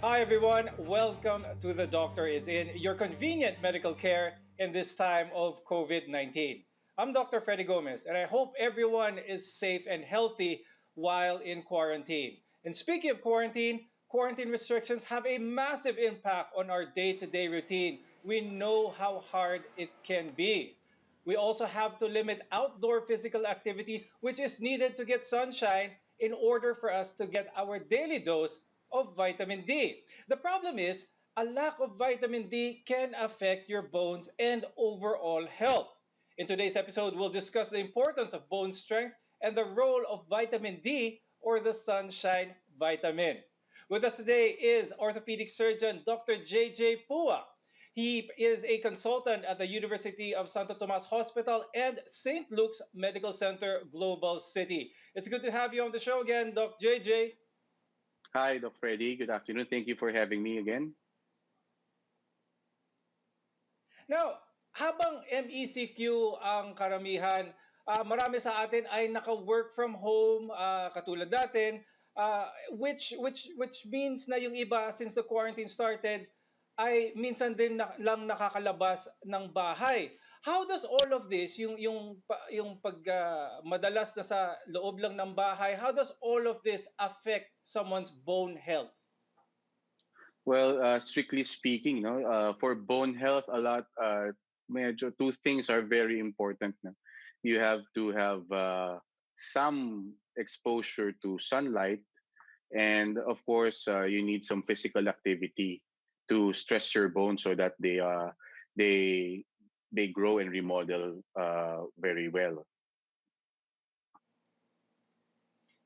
Hi, everyone. Welcome to The Doctor is In, your convenient medical care in this time of COVID 19. I'm Dr. Freddy Gomez, and I hope everyone is safe and healthy while in quarantine. And speaking of quarantine restrictions have a massive impact on our day to day routine. We know how hard it can be. We also have to limit outdoor physical activities, which is needed to get sunshine in order for us to get our daily dose of vitamin D. The problem is, a lack of vitamin D can affect your bones and overall health. In today's episode, we'll discuss the importance of bone strength and the role of vitamin D, or the sunshine vitamin. With us today is orthopedic surgeon Dr. JJ Pua. He is a consultant at the University of Santo Tomas Hospital and St. Luke's Medical Center, Global City. It's good to have you on the show again, Doc JJ. Hi, Dr. Freddy. Good afternoon. Thank you for having me again. Now, habang MECQ ang karamihan, marami sa atin ay naka-work from home, katulad natin, which means na yung iba, since the quarantine started, ay minsan din lang nakakalabas ng bahay. How does all of this, yung pag madalas na sa loob lang ng bahay, how does all of this affect someone's bone health? Well, strictly speaking, for bone health, medyo two things are very important. No? You have to have some exposure to sunlight, and of course, you need some physical activity to stress your bones so that they they grow and remodel very well.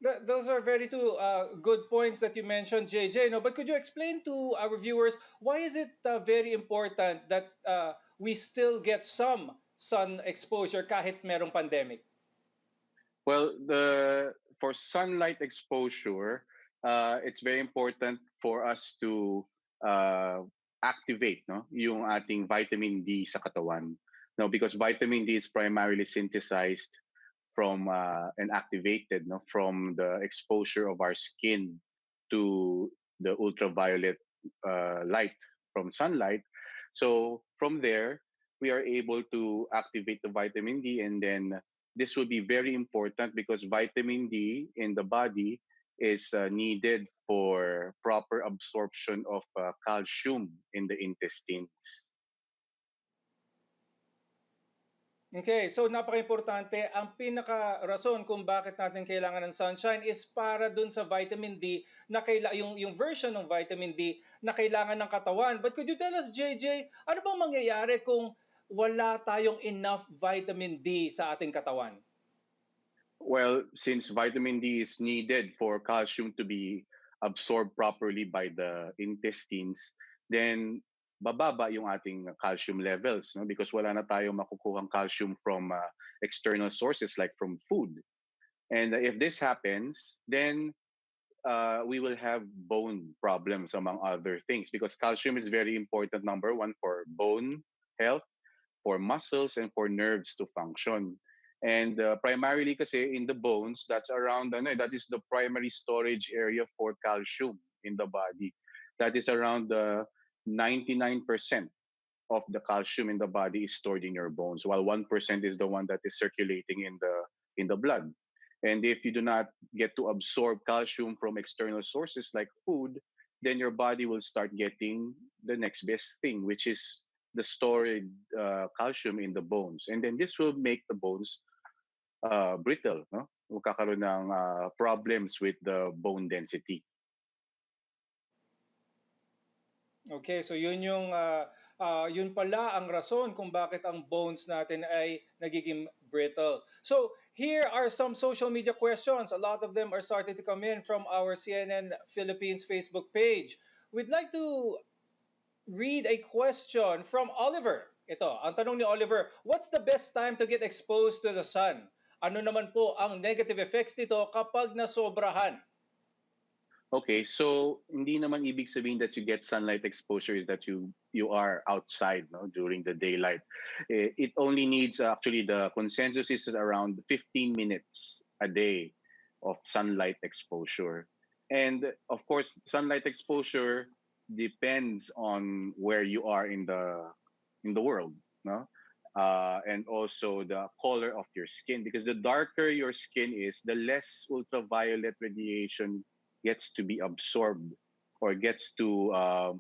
Those are very two good points that you mentioned, JJ. No, but could you explain to our viewers why is it very important that we still get some sun exposure kahit merong pandemic? Well, the for sunlight exposure, it's very important for us to uh, activate yung ating vitamin D sa katawan. No, because vitamin D is primarily synthesized from and activated from the exposure of our skin to the ultraviolet light from sunlight. So from there, we are able to activate the vitamin D, and then this will be very important because vitamin D in the body is needed for proper absorption of calcium in the intestines. Okay, so napaka-importante. Ang pinaka-rason kung bakit natin kailangan ng sunshine is para dun sa vitamin D na yung version ng vitamin D na kailangan ng katawan. But could you tell us, JJ, ano bang mangyayari kung wala tayong enough vitamin D sa ating katawan? Well, since vitamin D is needed for calcium to be absorbed properly by the intestines, then bababa yung ating calcium levels, no? Because wala na tayong makukuhang calcium from external sources like from food. And if this happens, then we will have bone problems among other things because calcium is very important, number one, for bone health, for muscles, and for nerves to function. And primarily kasi in the bones, that's around, that is the primary storage area for calcium in the body. That is around 99% of the calcium in the body is stored in your bones, while 1% is the one that is circulating in the blood. And if you do not get to absorb calcium from external sources like food, then your body will start getting the next best thing, which is the stored calcium in the bones. And then this will make the bones brittle, no? Magkakaroon ng problems with the bone density. Okay, so yun pala ang rason kung bakit ang bones natin ay nagiging brittle. So here are some social media questions. A lot of them are starting to come in from our CNN Philippines Facebook page. We'd like to read a question from Oliver. Ito, ang tanong ni Oliver, what's the best time to get exposed to the sun? Ano naman po ang negative effects nito kapag nasobrahan? Okay, so hindi naman ibig sabihin that you get sunlight exposure is that you are outside, no, during the daylight. It only needs, actually the consensus is around 15 minutes a day of sunlight exposure. And of course, sunlight exposure depends on where you are in the world, no? And also the color of your skin, because the darker your skin is, the less ultraviolet radiation gets to be absorbed or gets to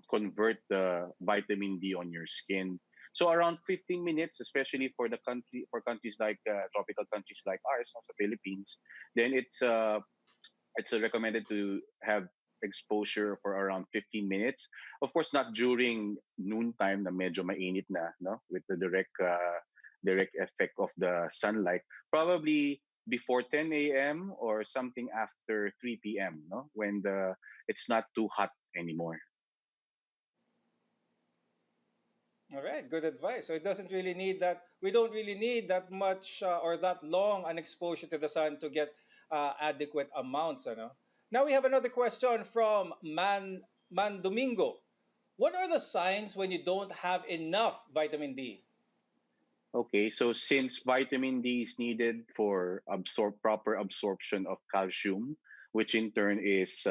convert the vitamin D on your skin. So around 15 minutes, especially for the country for countries like tropical countries like ours, also Philippines, then it's recommended to have exposure for around 15 minutes. Of course, not during noontime na medyo mainit na, no? With the direct effect of the sunlight. Probably before 10 a.m. or something after 3 p.m., no? When it's not too hot anymore. All right, good advice. So it doesn't really need that. We don't really need that much or that long an exposure to the sun to get adequate amounts. You know. Now we have another question from Man Domingo. What are the signs when you don't have enough vitamin D? Okay, so since vitamin D is needed for proper absorption of calcium, which in turn is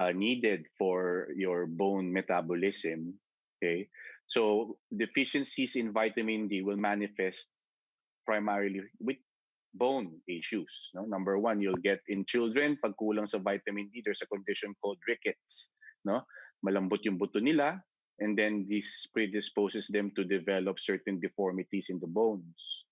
needed for your bone metabolism, okay, so deficiencies in vitamin D will manifest primarily with bone issues. No? Number one, you'll get in children, pag kulang sa vitamin D, there's a condition called rickets. No? Malambot yung buto nila, and then this predisposes them to develop certain deformities in the bones.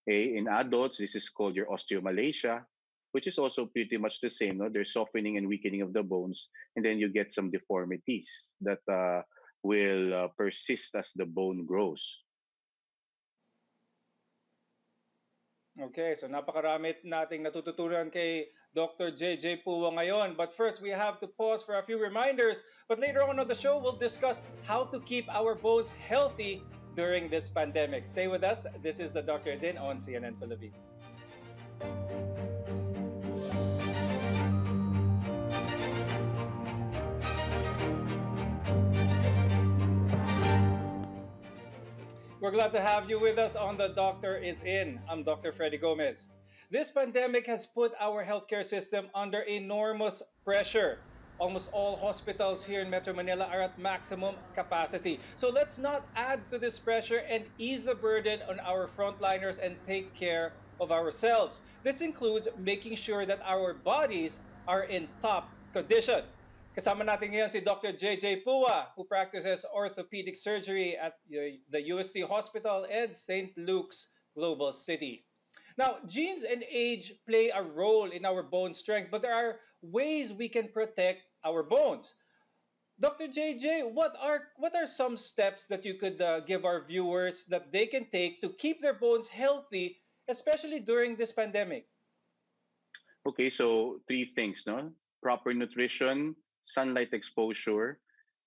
Okay? In adults, this is called your osteomalacia, which is also pretty much the same. No? There's softening and weakening of the bones, and then you get some deformities that will persist as the bone grows. Okay, so napakarami nating natututunan kay Dr. JJ Puwa ngayon. But first, we have to pause for a few reminders. But later on the show, we'll discuss how to keep our bones healthy during this pandemic. Stay with us. This is the Doctor is in on CNN Philippines. We're glad to have you with us on The Doctor is In. I'm Dr. Freddy Gomez. This pandemic has put our healthcare system under enormous pressure. Almost all hospitals here in Metro Manila are at maximum capacity. So let's not add to this pressure and ease the burden on our frontliners and take care of ourselves. This includes making sure that our bodies are in top condition. Kasama natin ngayon si Dr. JJ Pua, who practices orthopedic surgery at the UST Hospital and St. Luke's Global City. Now, genes and age play a role in our bone strength, but there are ways we can protect our bones. Dr. JJ, what are some steps that you could give our viewers that they can take to keep their bones healthy, especially during this pandemic? Okay, so three things, no? Proper nutrition, sunlight exposure,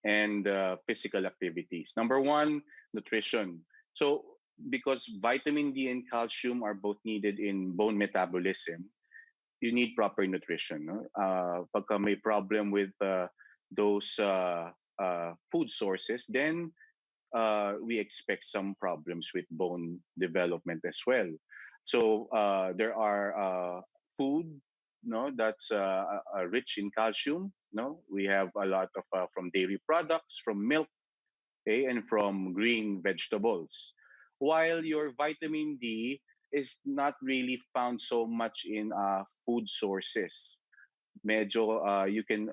and physical activities. Number one, nutrition. So because vitamin D and calcium are both needed in bone metabolism, you need proper nutrition. No? Pagka may problem with those food sources, then we expect some problems with bone development as well. So there are food, no, that's rich in calcium. No, we have a lot of from dairy products, from milk, okay, and from green vegetables. While your vitamin D is not really found so much in food sources. Medyo you can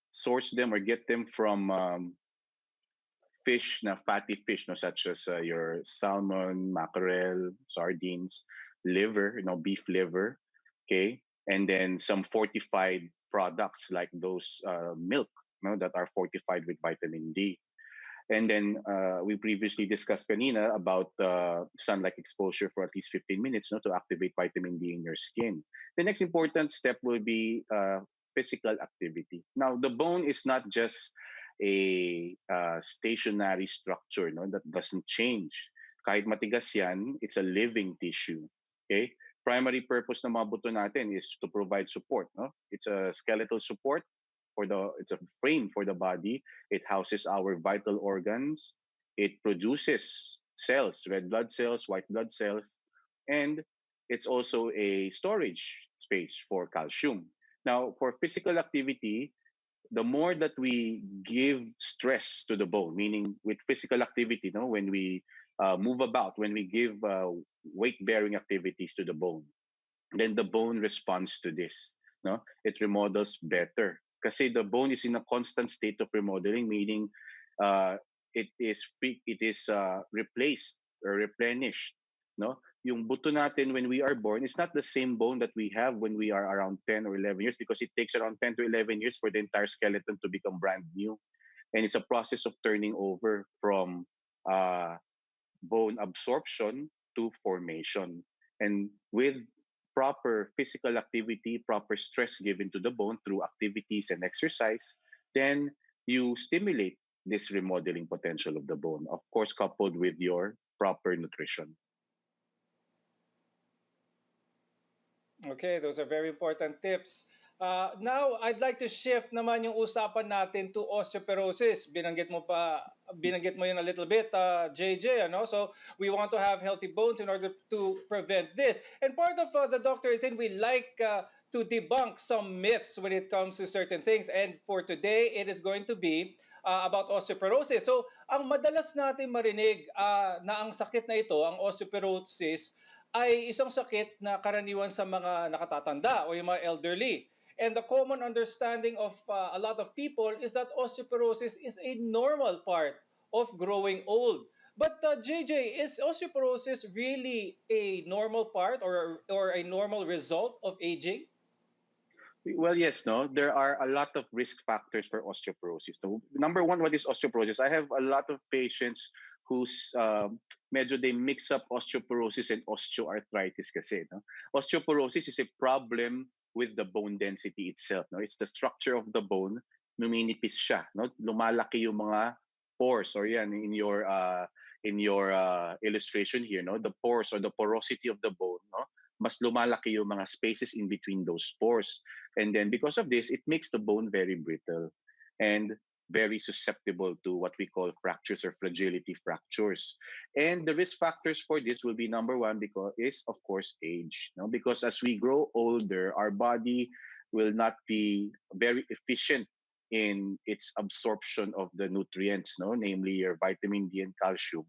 source them or get them from fish na fatty fish, no, such as your salmon, mackerel, sardines, liver, beef liver, okay, and then some fortified products like those milk, that are fortified with vitamin D. And then we previously discussed kanina about sunlight exposure for at least 15 minutes, to activate vitamin D in your skin. The next important step will be physical activity. Now, the bone is not just a stationary structure, that doesn't change. Kahit matigas yan, it's a living tissue. Okay? Primary purpose ng mga buto natin is to provide support. No? It's a skeletal support it's a frame for the body. It houses our vital organs. It produces cells, red blood cells, white blood cells, and it's also a storage space for calcium. Now, for physical activity, the more that we give stress to the bone, meaning with physical activity, no, when we move about, when we give weight-bearing activities to the bone, then the bone responds to this. No, it remodels better. Kasi the bone is in a constant state of remodeling, meaning uh, it is replaced or replenished. No, yung buto natin when we are born, it's not the same bone that we have when we are around 10 or 11 years because it takes around 10 to 11 years for the entire skeleton to become brand new. And it's a process of turning over from uh, bone absorption to formation. And with proper physical activity, proper stress given to the bone through activities and exercise, then you stimulate this remodeling potential of the bone, of course, coupled with your proper nutrition. Okay, those are very important tips. Now, I'd like to shift naman yung usapan natin to osteoporosis. Binanggit mo yun a little bit, JJ, ano? So, we want to have healthy bones in order to prevent this. And part of the doctor is saying we like to debunk some myths when it comes to certain things. And for today, it is going to be about osteoporosis. So, ang madalas natin marinig na ang sakit na ito, ang osteoporosis, ay isang sakit na karaniwan sa mga nakatatanda o yung mga elderly. And the common understanding of a lot of people is that osteoporosis is a normal part of growing old. But JJ, is osteoporosis really a normal part or a normal result of aging? Well, yes, no. There are a lot of risk factors for osteoporosis. So, number one, what is osteoporosis? I have a lot of patients who's medyo they mix up osteoporosis and osteoarthritis kasi. No? Osteoporosis is a problem with the bone density itself. No? It's the structure of the bone, numinipis siya. No? Lumalaki yung mga pores or yan in your illustration here, no? The pores or the porosity of the bone, no? Mas lumalaki yung mga spaces in between those pores. And then because of this, it makes the bone very brittle and very susceptible to what we call fractures or fragility fractures. And the risk factors for this will be number one because is of course age. No? Because as we grow older, our body will not be very efficient in its absorption of the nutrients, no, namely your vitamin D and calcium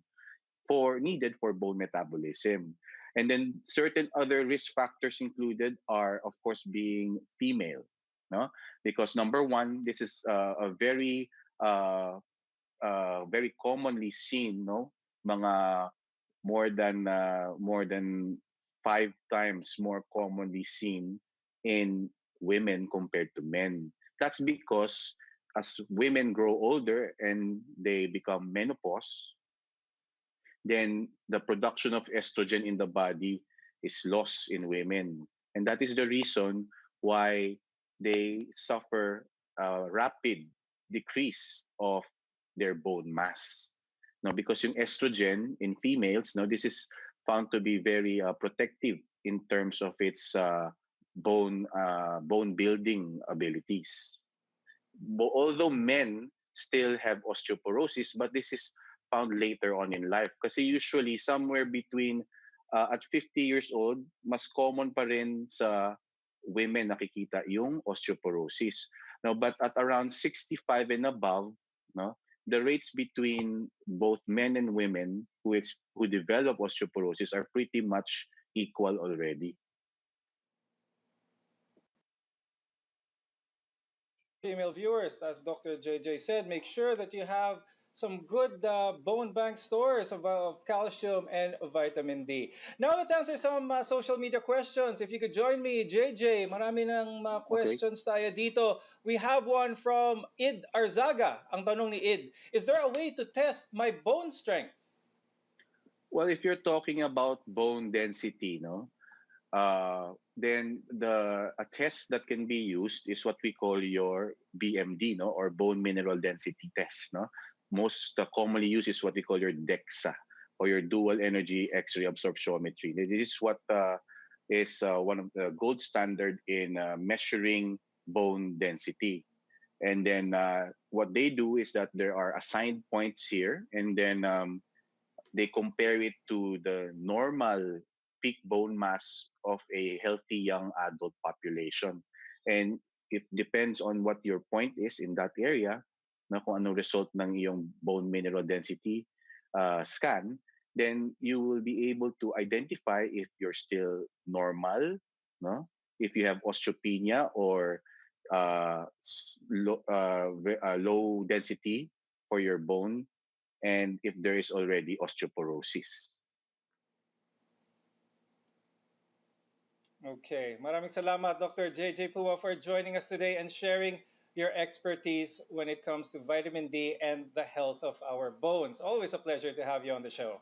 for needed for bone metabolism. And then certain other risk factors included are, of course, being female, no? Because number one, this is a uh, very commonly seen, no? Mga more than 5 times more commonly seen in women compared to men. That's because as women grow older and they become menopause, then the production of estrogen in the body is lost in women. And that is the reason why they suffer a rapid decrease of their bone mass. Now, because yung estrogen in females, now this is found to be very protective in terms of its bone building abilities. Although men still have osteoporosis, but this is found later on in life. Kasi usually somewhere between at 50 years old, mas common pa rin sa women nakikita yung osteoporosis. Now, but at around 65 and above, no, the rates between both men and women who develop osteoporosis are pretty much equal already. Female viewers, as Dr. JJ said, make sure that you have some good bone bank stores of calcium and vitamin D. Now let's answer some social media questions. If you could join me, JJ, marami ng mga Okay. questions tayo dito. We have one from Id Arzaga. Ang tanong ni Id, is there a way to test my bone strength? Well, if you're talking about bone density, no, then a test that can be used is what we call your BMD, no, or bone mineral density test, no. Most commonly used is what we call your DEXA or your dual energy X-ray absorptiometry. This is what is one of the gold standard in measuring bone density. And then what they do is that there are assigned points here, and then they compare it to the normal peak bone mass of a healthy young adult population. And if depends on what your point is in that area, na kung anong result ng iyong bone mineral density scan, then you will be able to identify if you're still normal, no? If you have osteopenia or low density for your bone, and if there is already osteoporosis. Okay. Maraming salamat, Dr. JJ Pua, for joining us today and sharing your expertise when it comes to vitamin D and the health of our bones. Always a pleasure to have you on the show.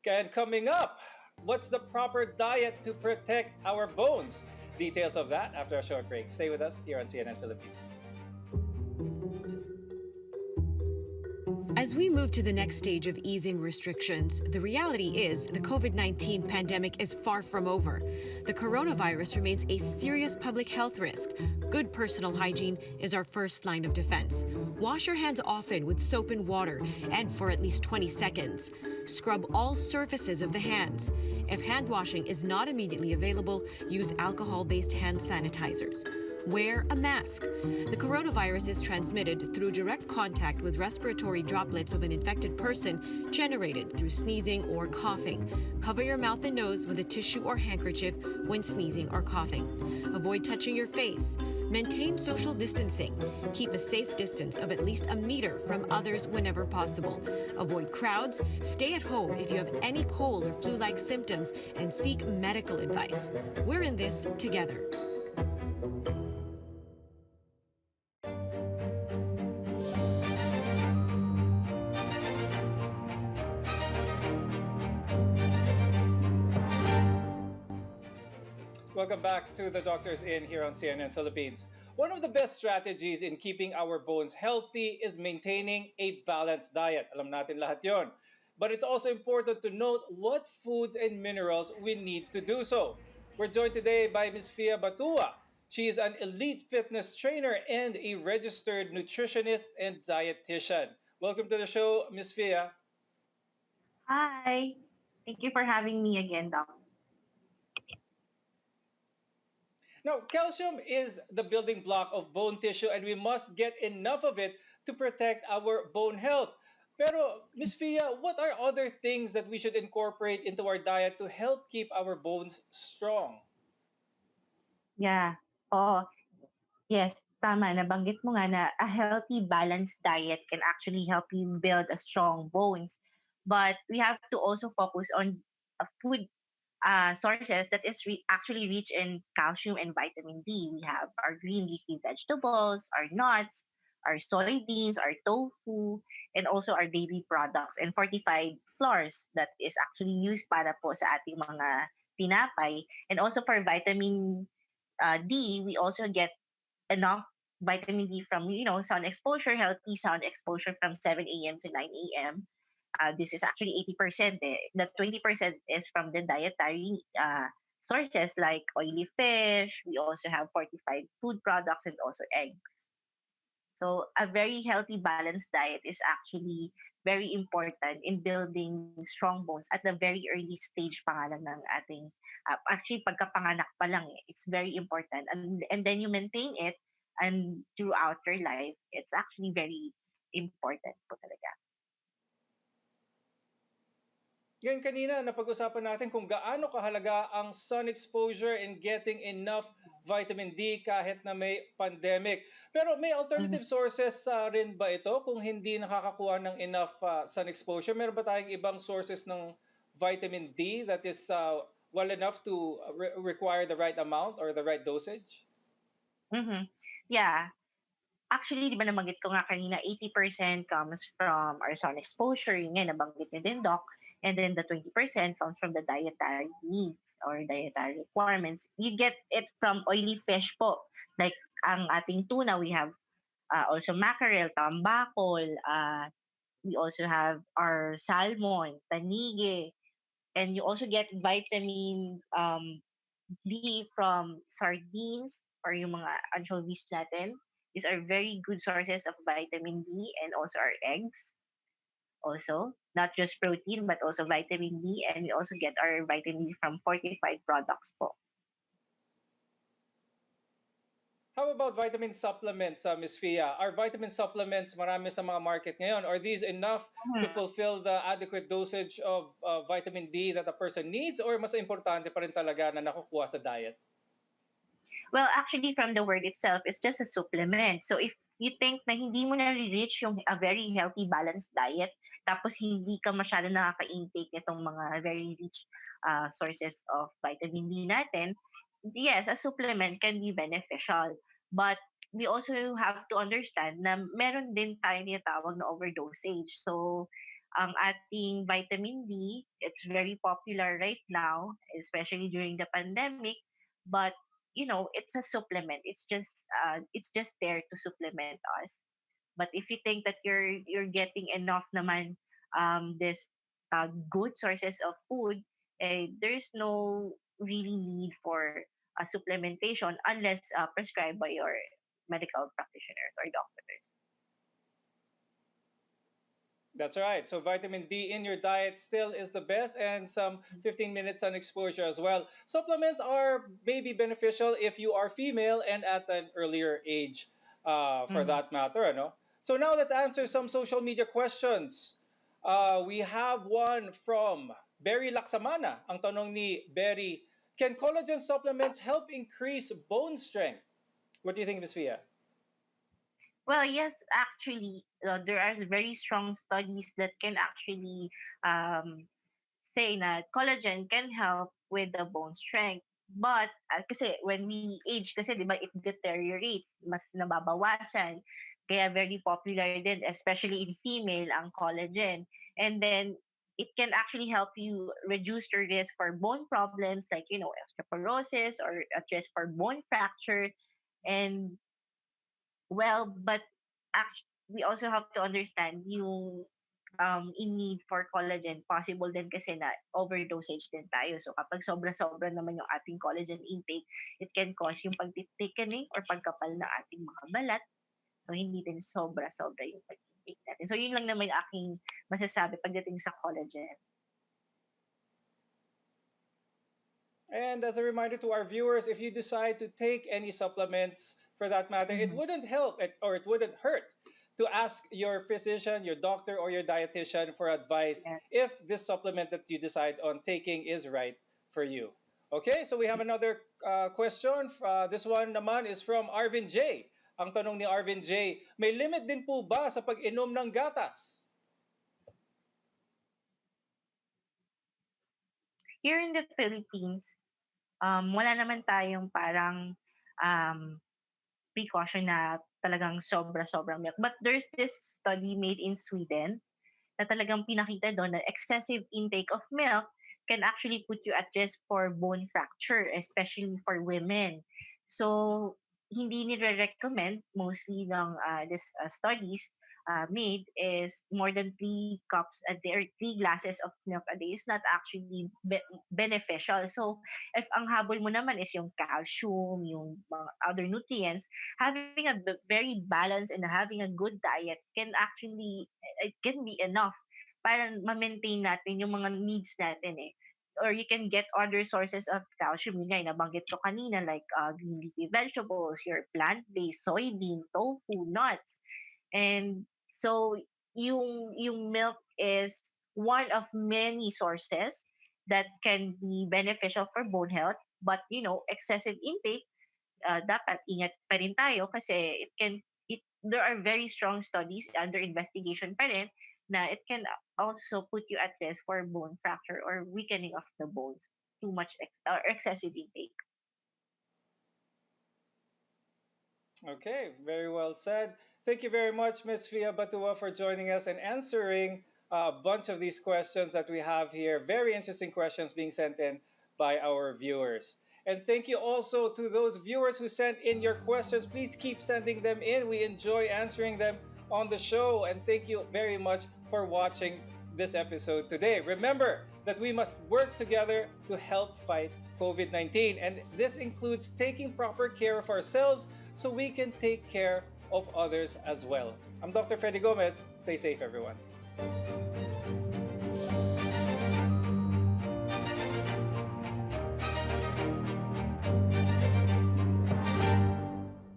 And coming up, what's the proper diet to protect our bones? Details of that after a short break. Stay with us here on CNN Philippines. As we move to the next stage of easing restrictions, the reality is the COVID-19 pandemic is far from over. The coronavirus remains a serious public health risk. Good personal hygiene is our first line of defense. Wash your hands often with soap and water and for at least 20 seconds. Scrub all surfaces of the hands. If hand washing is not immediately available, use alcohol-based hand sanitizers. Wear a mask. The coronavirus is transmitted through direct contact with respiratory droplets of an infected person generated through sneezing or coughing. Cover your mouth and nose with a tissue or handkerchief when sneezing or coughing. Avoid touching your face. Maintain social distancing. Keep a safe distance of at least a meter from others whenever possible. Avoid crowds. Stay at home if you have any cold or flu-like symptoms and seek medical advice. We're in this together. Welcome back to the Doctor's Inn here on CNN Philippines. One of the best strategies in keeping our bones healthy is maintaining a balanced diet. Alam natin lahat yon. But it's also important to note what foods and minerals we need to do so. We're joined today by Ms. Fia Batua. She is an elite fitness trainer and a registered nutritionist and dietitian. Welcome to the show, Ms. Fia. Hi. Thank you for having me again, Doc. Now, calcium is the building block of bone tissue and we must get enough of it to protect our bone health. Pero, Miss Fia, what are other things that we should incorporate into our diet to help keep our bones strong? Yeah. Oh, yes. Tama. Nabanggit mo nga na a healthy, balanced diet can actually help you build a strong bones. But we have to also focus on food sources that is actually rich in calcium and vitamin D. We have our green leafy vegetables, our nuts, our soybeans, our tofu, and also our dairy products and fortified flours that is actually used para po sa ating mga tinapay. And also for vitamin D, we also get enough vitamin D from sun exposure, healthy sun exposure from 7 a.m. to 9 a.m. This is actually 80%. The 20% is from the dietary sources like oily fish. We also have fortified food products and also eggs. So a very healthy, balanced diet is actually very important in building strong bones at the very early stage pa nga lang ng ating, actually pagkapanganak pa lang it's very important. And then you maintain it and throughout your life, it's actually very important po talaga. Ngayon kanina, napag-usapan natin kung gaano kahalaga ang sun exposure in getting enough vitamin D kahit na may pandemic. Pero may Mhm. alternative sources rin ba ito kung hindi nakakakuha ng enough sun exposure? Meron ba tayong ibang sources ng vitamin D that is well enough to require the right amount or the right dosage? Mhm. Yeah. Actually, di ba nabanggit ko nga kanina, 80% comes from our sun exposure, yun nga, nabanggit niyo din, Doc. And then the 20% comes from the dietary needs or dietary requirements. You get it from oily fish po. Like ang ating tuna, we have also mackerel, tambakol, we also have our salmon, tanige, and you also get vitamin D from sardines or yung mga anchovies natin. These are very good sources of vitamin D and also our eggs. Also, not just protein but also vitamin D, and we also get our vitamin D from fortified products po. How about vitamin supplements, Miss Fia? Are vitamin supplements marami sa mga market ngayon? Are these enough to Mhm. fulfill the adequate dosage of vitamin D that a person needs, or mas importante pa rin talaga na nakukuha sa diet? Well, actually, from the word itself, it's just a supplement. So if you think na hindi mo na-reach yung a very healthy, balanced diet, tapos hindi ka masyado nakaka-intake nitong mga very rich sources of vitamin D natin, yes, a supplement can be beneficial. But we also have to understand na meron din tayong tinatawag na overdosage. So, ang ating vitamin D, it's very popular right now, especially during the pandemic. But it's a supplement. It's just there to supplement us. But if you think that you're getting enough naman this good sources of food, there's no really need for supplementation unless prescribed by your medical practitioners or doctors. That's right. So vitamin D in your diet still is the best, and some 15 minutes sun exposure as well. Supplements are maybe beneficial if you are female and at an earlier age, for Mhm. that matter. Ano? So now let's answer some social media questions. We have one from Berry Laksamana. Ang tanong ni Berry, can collagen supplements help increase bone strength? What do you think, Ms. Fia? Well, yes, actually, there are very strong studies that can actually um, say na collagen can help with the bone strength. But kasi when we age kasi 'di ba it deteriorates, mas nababawasan. Kaya very popular din especially in female ang collagen. And then it can actually help you reduce your risk for bone problems like osteoporosis or at risk for bone fracture. And well, but actually, we also have to understand yung in need for collagen, possible din kasi na overdosage din tayo. So kapag sobra-sobra naman yung ating collagen intake, it can cause yung pagtitikening or pagkapal ng ating mga balat. So hindi din sobra-sobra yung pag-intake natin. So yun lang naman yung aking masasabi pagdating sa collagen. And as a reminder to our viewers, if you decide to take any supplements for that matter, it Mhm. wouldn't help or it wouldn't hurt to ask your physician, your doctor, or your dietitian for advice Yes. if this supplement that you decide on taking is right for you. Okay, so we have another question. This one naman is from Arvin J. Ang tanong ni Arvin J, may limit din po ba sa pag-inom ng gatas? Here in the Philippines, wala naman tayong parang um, precaution na talagang sobra-sobrang milk. But there's this study made in Sweden na talagang pinakita doon na excessive intake of milk can actually put you at risk for bone fracture, especially for women. So, hindi nire-recommend mostly ng this studies made is more than 3 cups a day or 3 glasses of milk a day is not actually beneficial. So, if ang habol mo naman is yung calcium, yung mga other nutrients, having a very balanced and having a good diet can actually it can be enough para ma-maintain natin yung mga needs natin eh. Or you can get other sources of calcium. Yun nga, nabanggit ko kanina, like green leafy vegetables, your plant-based, soybean, tofu, nuts. And so, yung milk is one of many sources that can be beneficial for bone health. But, excessive intake, dapat ingat pa rin tayo kasi there are very strong studies under investigation pa rin na it can also put you at risk for bone fracture or weakening of the bones, too much or excessive intake. Okay, very well said. Thank you very much, Ms. Fia Batua, for joining us and answering a bunch of these questions that we have here. Very interesting questions being sent in by our viewers. And thank you also to those viewers who sent in your questions. Please keep sending them in. We enjoy answering them on the show. And thank you very much for watching this episode today. Remember that we must work together to help fight COVID 19. And this includes taking proper care of ourselves so we can take care of others as well. I'm Dr. Freddy Gomez. Stay safe, everyone.